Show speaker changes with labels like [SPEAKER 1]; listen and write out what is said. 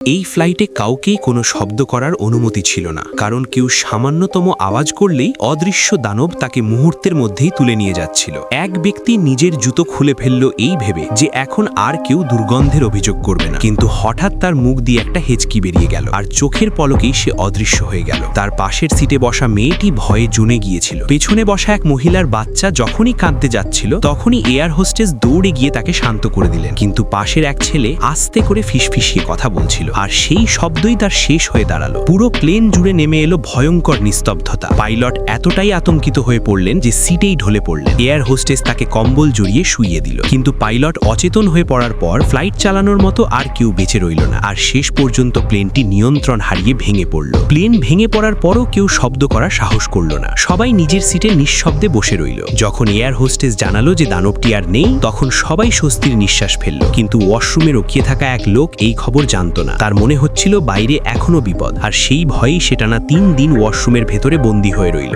[SPEAKER 1] এই ফ্লাইটে কাউকেই কোনো শব্দ করার অনুমতি ছিল না, কারণ কেউ সামান্যতম আওয়াজ করলেই অদৃশ্য দানব তাকে মুহূর্তের মধ্যেই তুলে নিয়ে যাচ্ছিল। এক ব্যক্তি নিজের জুতো খুলে ফেলল এই ভেবে যে এখন আর কেউ দুর্গন্ধের অভিযোগ করবে না, কিন্তু হঠাৎ তার মুখ দিয়ে একটা হেঁচকি বেরিয়ে গেল আর চোখের পলকেই সে অদৃশ্য হয়ে গেল। তার পাশের সিটে বসা মেয়েটি ভয়ে জুনে গিয়েছিল। পেছনে বসা এক মহিলার বাচ্চা যখনই কাঁদতে যাচ্ছিল তখনই এয়ার হোস্টেস দৌড়ে গিয়ে তাকে শান্ত করে দিলেন, কিন্তু পাশের এক ছেলে আস্তে করে ফিসফিসিয়ে কথা বলছিল আর সেই শব্দই তার শেষ হয়ে দাঁড়ালো। পুরো প্লেন জুড়ে নেমে এলো ভয়ঙ্কর নিস্তব্ধতা। পাইলট এতটাই আতঙ্কিত হয়ে পড়লেন যে সিটেই ঢলে পড়লেন। এয়ার হোস্টেস তাকে কম্বল জড়িয়ে শুইয়ে দিল, কিন্তু পাইলট অচেতন হয়ে পড়ার পর ফ্লাইট চালানোর মতো আর কেউ বেঁচে রইল না, আর শেষ পর্যন্ত প্লেনটি নিয়ন্ত্রণ হারিয়ে ভেঙে পড়ল। প্লেন ভেঙে পড়ার পরও কেউ শব্দ করার সাহস করল না, সবাই নিজের সিটে নিঃশব্দে বসে রইল। যখন এয়ার হোস্টেস জানালো যে দানবটি আর নেই, তখন সবাই স্বস্তির নিঃশ্বাস ফেলল, কিন্তু ওয়াশরুমে রকিয়ে থাকা এক লোক এই খবর জানতো না। তার মনে হচ্ছিল বাইরে এখনো বিপদ, আর সেই ভয়েই সে টানা 3 দিন ওয়াশরুমের ভেতরে বন্দী হয়ে রইল।